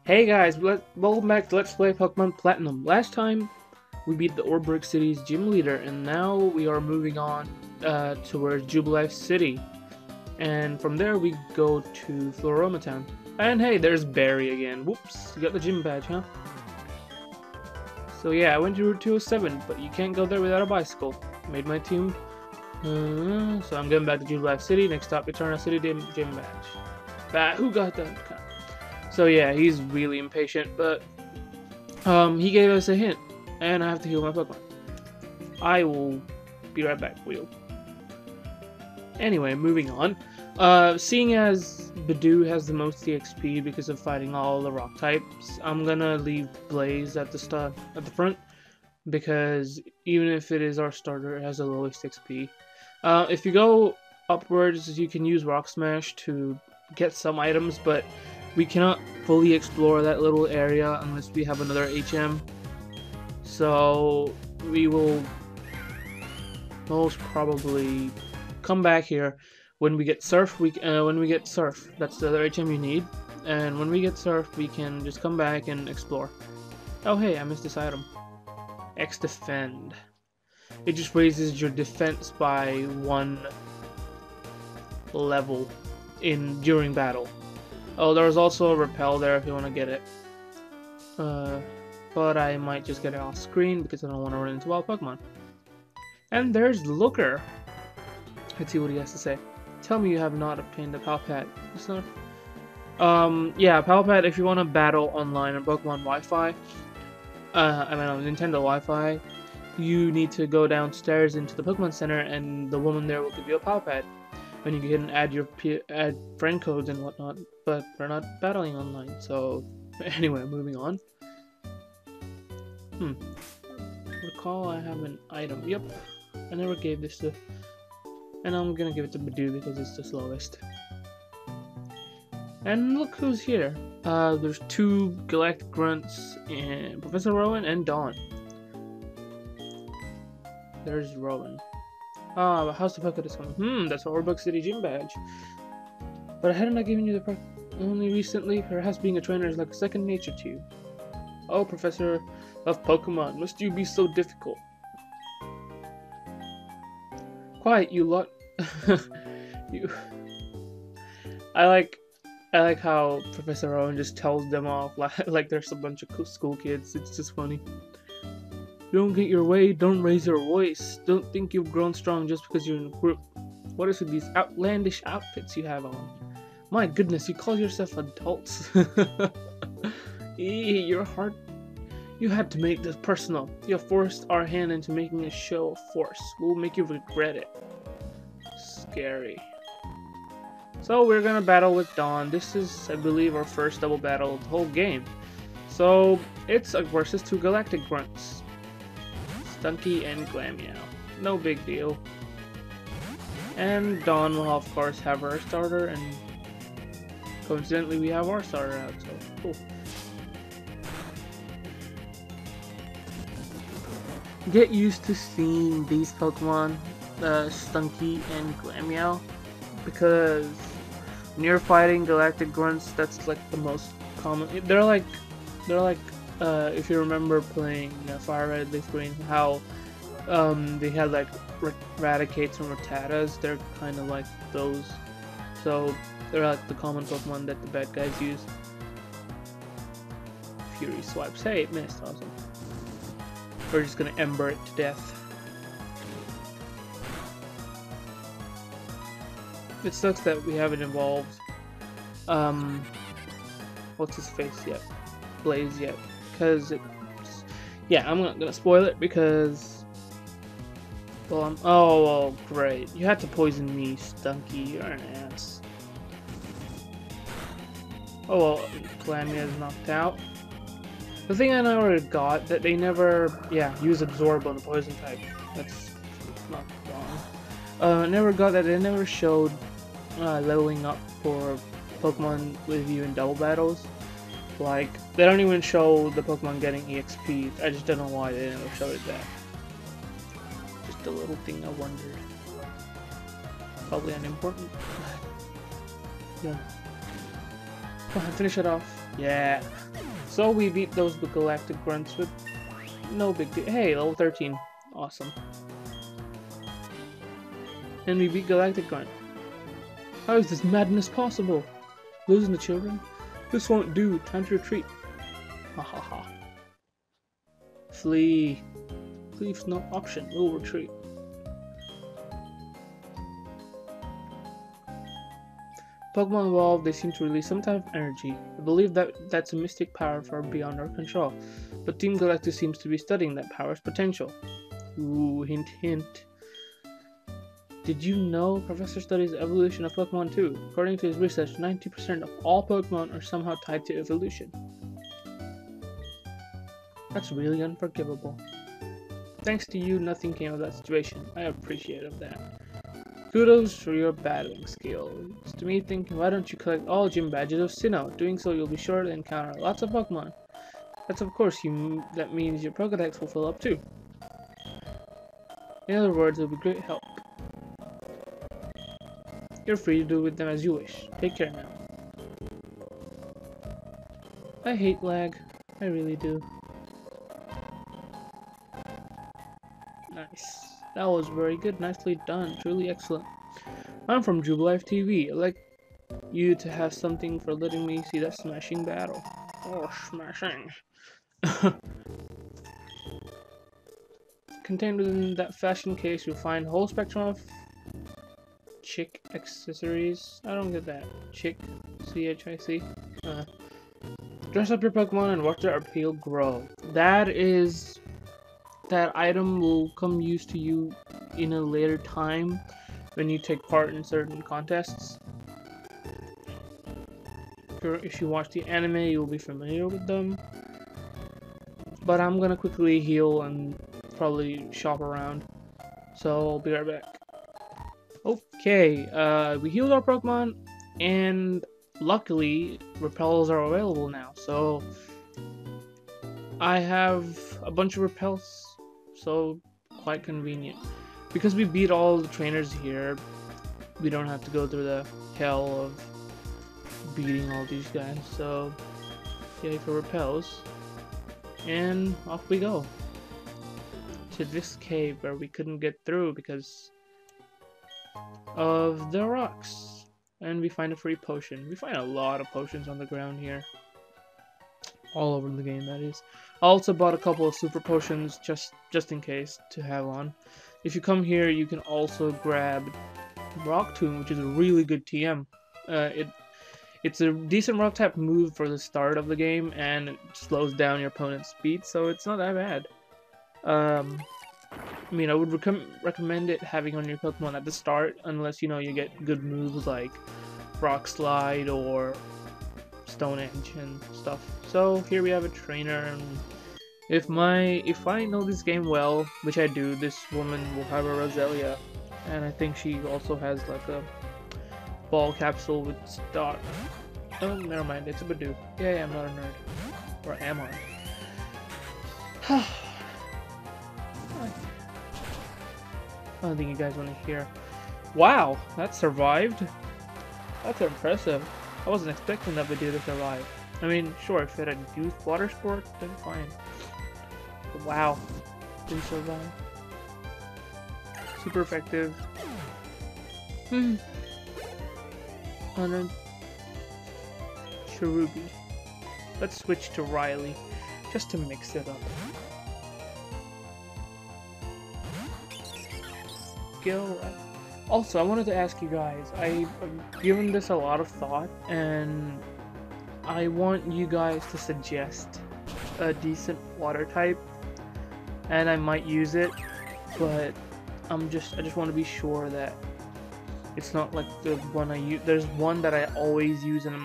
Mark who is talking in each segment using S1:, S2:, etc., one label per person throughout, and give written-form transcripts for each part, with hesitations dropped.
S1: Hey guys, welcome back to Let's Play Pokemon Platinum. Last time we beat the Orberg City's gym leader, and now we are moving on towards Jubilife City. And from there we go to Floaroma Town. And hey, there's Barry again. Whoops, you got the gym badge, huh? So yeah, I went to Route 207, but you can't go there without a bicycle. Made my team. So I'm going back to Jubilife City. Next stop, Eternal City gym badge. Who got that? So yeah, he's really impatient, but he gave us a hint, and I have to heal my Pokemon. I will be right back, Wheel. Anyway, moving on. Seeing as Bidoof has the most EXP because of fighting all the rock types, I'm gonna leave Blaze at the front, because even if it is our starter, it has the lowest XP. If you go upwards, you can use Rock Smash to get some items, but we cannot fully explore that little area unless we have another HM. So we will most probably come back here when we get Surf. That's the other HM you need. And when we get Surf, we can just come back and explore. Oh hey, I missed this item. X Defend. It just raises your defense by 1 level during battle. Oh, there's also a repel there if you want to get it. But I might just get it off screen because I don't want to run into wild Pokemon. And there's Looker. Let's see what he has to say. Tell me you have not obtained a Palpad. It's not. Yeah, Palpad. If you want to battle online on Pokemon Wi-Fi, I mean on Nintendo Wi-Fi, you need to go downstairs into the Pokemon Center, and the woman there will give you a Palpad. And you can add friend codes and whatnot, but we're not battling online. So anyway, moving on. Recall I have an item. Yep, I never gave this to, and I'm gonna give it to Bidoof because it's the slowest. And look who's here. There's 2 Galactic grunts, and Professor Rowan and Dawn. There's Rowan. How's the Pocket is coming? That's our Orberg City gym badge. But hadn't I given you the perk only recently? Perhaps being a trainer is like a second nature to you. Oh, Professor of Pokemon, must you be so difficult? Quiet, you lot. you. I like how Professor Owen just tells them off like there's a bunch of school kids. It's just funny. Don't get your way, don't raise your voice. Don't think you've grown strong just because you're in a group. What is with these outlandish outfits you have on? My goodness, you call yourself adults. Your heart. You had to make this personal. You have forced our hand into making a show of force. We'll make you regret it. Scary. So we're gonna battle with Dawn. This is, I believe, our first double battle of the whole game. So it's versus 2 Galactic grunts. Stunky and Glameow. No big deal. And Dawn will of course have her starter, and coincidentally we have our starter out, so cool. Get used to seeing these Pokemon, Stunky and Glameow, because when you're fighting Galactic grunts, that's like the most common. They're like if you remember playing Fire Red, Leaf Green, how they had like Raticates and Rattatas. They're kind of like those. So they're like the common Pokemon that the bad guys use. Fury swipes. Hey, it missed. Awesome. We're just gonna Ember it to death. It sucks that we haven't evolved what's his face yet? Blaze yet. Because yeah, I'm not gonna spoil it because, well, oh great, you had to poison me, Stunky, you're an ass. Oh well, Glameow is knocked out. The thing I never got, that they never use Absorb on the poison type. That's not wrong. Never got that they never showed leveling up for Pokemon with you in double battles. Like, they don't even show the Pokemon getting EXP. I just don't know why they never showed that. Just a little thing I wondered. Probably unimportant. Yeah. Come on, finish it off. Yeah. So we beat those with Galactic grunts with no big deal. Hey, level 13. Awesome. And we beat Galactic grunt. How is this madness possible? Losing the children? This won't do. Time to retreat. Ha ha ha. Flee. Flee's no option. We'll retreat. Pokemon evolve, they seem to release some type of energy. I believe that's a mystic power far beyond our control, but Team Galactic seems to be studying that power's potential. Ooh, hint hint. Did you know Professor studies the evolution of Pokemon too? According to his research, 90% of all Pokemon are somehow tied to evolution. That's really unforgivable. Thanks to you, nothing came of that situation. I appreciate that. Kudos for your battling skills. To me thinking, why don't you collect all gym badges of Sinnoh? Doing so you'll be sure to encounter lots of Pokemon. That's of course that means your Pokedex will fill up too. In other words, it'll be great help. You're free to do with them as you wish. Take care now. I hate lag. I really do. Nice. That was very good. Nicely done. Truly excellent. I'm from Jubilife TV. I'd like you to have something for letting me see that smashing battle. Oh, smashing. Contained within that fashion case, you'll find a whole spectrum of chick accessories. I don't get that. Chick. C-H-I-C. Dress up your Pokemon and watch their appeal grow. That item will come used to you in a later time when you take part in certain contests. If you watch the anime, you'll be familiar with them. But I'm gonna quickly heal and probably shop around. So I'll be right back. Okay, we healed our Pokemon, and luckily, repels are available now. So I have a bunch of repels. So quite convenient. Because we beat all the trainers here, we don't have to go through the hell of beating all these guys. So yay for repels. And off we go. To this cave where we couldn't get through because of the rocks. And we find a free potion. We find a lot of potions on the ground here. All over the game, that is. I also bought a couple of super potions just in case to have on. If you come here, you can also grab Rock Tomb, which is a really good TM. It's a decent rock type move for the start of the game, and it slows down your opponent's speed, so it's not that bad. I mean, I would recommend it having on your Pokemon at the start, unless you know you get good moves like Rock Slide or Stone Edge and stuff. So here we have a trainer, and if I know this game well, which I do, this woman will have a Roselia, and I think she also has like a ball capsule with stock. Oh, never mind, it's a Badoo. Yeah, I'm not a nerd. Or am I? I don't think you guys want to hear. Wow, that survived? That's impressive. I wasn't expecting that Badoo to survive. I mean, sure, if it had used water sports, then fine. But wow, didn't survive. Super effective. Honored Cherubi. Let's switch to Riley, just to mix it up. Also, I wanted to ask you guys, I've given this a lot of thought, and I want you guys to suggest a decent water type, and I might use it, but I just want to be sure that it's not like the one I use. There's one that I always use, and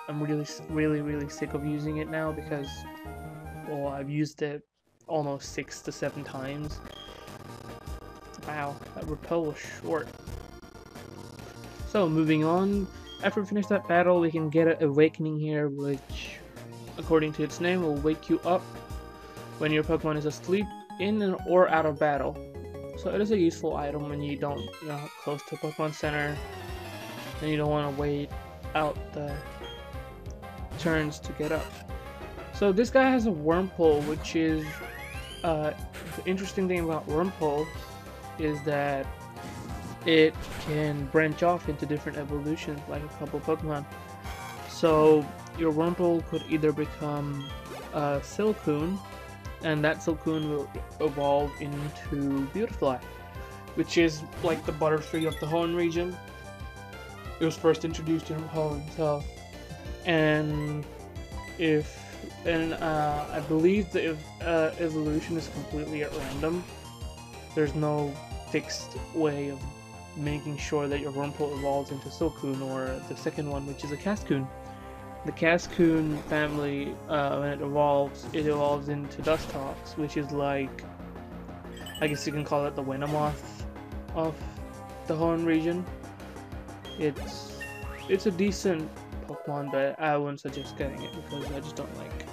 S1: I'm really sick of using it now because, well, I've used it almost 6 to 7 times. Wow, that repel was short. So, moving on. After we finish that battle, we can get an awakening here, which, according to its name, will wake you up when your Pokemon is asleep, in or out of battle. So it is a useful item when you're not close to a Pokemon Center, and you don't want to wait out the turns to get up. So this guy has a Wurmple, which is the interesting thing about Wurmple is that it can branch off into different evolutions, like a couple Pokemon. So your Wurmple could either become a Silcoon, and that Silcoon will evolve into Beautifly, which is like the Butterfree of the Hoenn region. It was first introduced in Hoenn, so I believe the evolution is completely at random. There's no fixed way of making sure that your Wurmple evolves into Silcoon or the second one, which is a Cascoon. The Cascoon family, when it evolves into Dustox, which is like, I guess you can call it the Venomoth of the Hoenn region. It's a decent Pokemon, but I wouldn't suggest getting it because I just don't like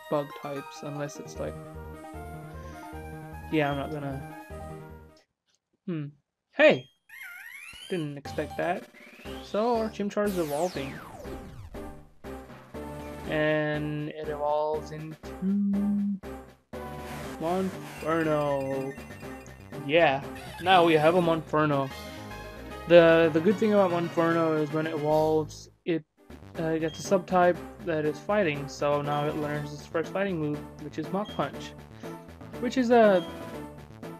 S1: bug types unless it's like, yeah, I'm not gonna. Hey, didn't expect that. So our Chimchar is evolving, and it evolves into Monferno. Yeah, now we have a Monferno. The good thing about Monferno is when it evolves, it gets a subtype that is fighting, so now it learns its first fighting move, which is Mach Punch, which is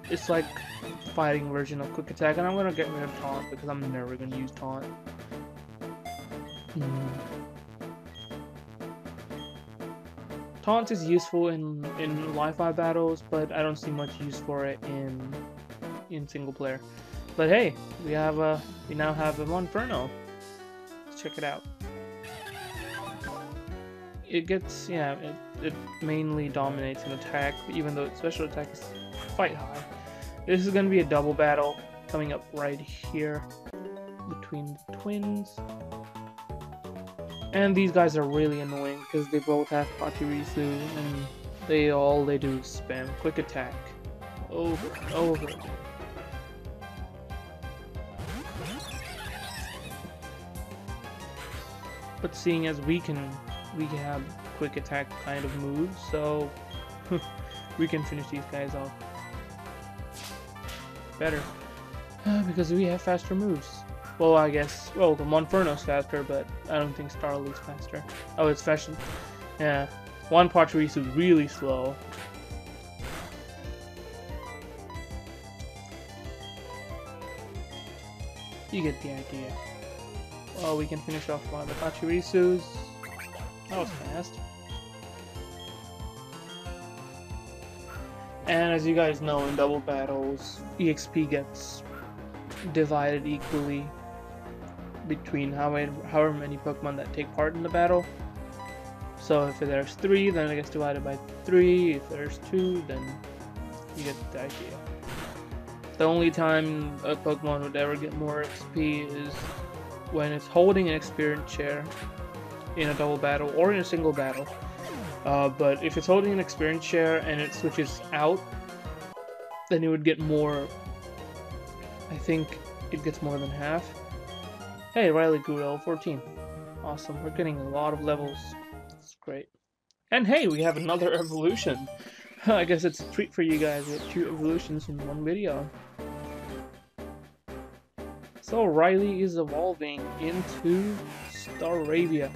S1: it's like fighting version of Quick Attack, and I'm gonna get rid of Taunt because I'm never gonna use Taunt. Taunt is useful in Wi-Fi battles, but I don't see much use for it in single player. But hey, we now have a Monferno. Let's check it out. It gets, yeah, it mainly dominates in attack, even though its special attack is quite high. This is going to be a double battle coming up right here between the twins. And these guys are really annoying because they both have Pachirisu, and all they do is spam Quick Attack over and over. But seeing as we have Quick Attack kind of moves, so we can finish these guys off better because we have faster moves. Well, I guess, well, the Monferno's faster, but I don't think Starly's faster. Oh, it's faster. Yeah, one Pachirisu is really slow. You get the idea. Well, we can finish off one of the Pachirisus. That was fast. And as you guys know, in double battles, EXP gets divided equally between however many Pokemon that take part in the battle. So if there's 3, then it gets divided by 3. If there's 2, then you get the idea. The only time a Pokemon would ever get more XP is when it's holding an experience share in a double battle or in a single battle. But if it's holding an experience share and it switches out, then it would get more. I think it gets more than half. Hey, Riley grew level 14. Awesome, we're getting a lot of levels. It's great. And hey, we have another evolution. I guess it's a treat for you guys with 2 evolutions in one video. So Riley is evolving into Staravia.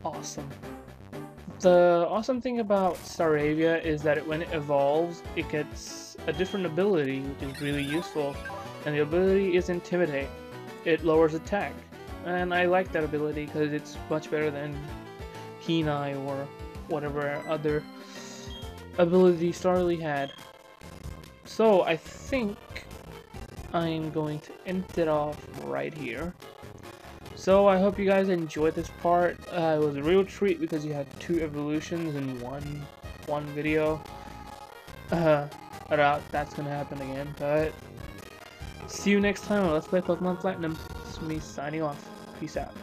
S1: Awesome. The awesome thing about Staravia is that when it evolves, it gets a different ability, which is really useful. And the ability is Intimidate. It lowers attack. And I like that ability because it's much better than Kenai or whatever other ability Starly had. So I think I'm going to end it off right here. So I hope you guys enjoyed this part. It was a real treat because you had 2 evolutions in one video. I doubt that's gonna happen again, but see you next time on Let's Play Pokemon Platinum. This is me signing off. Peace out.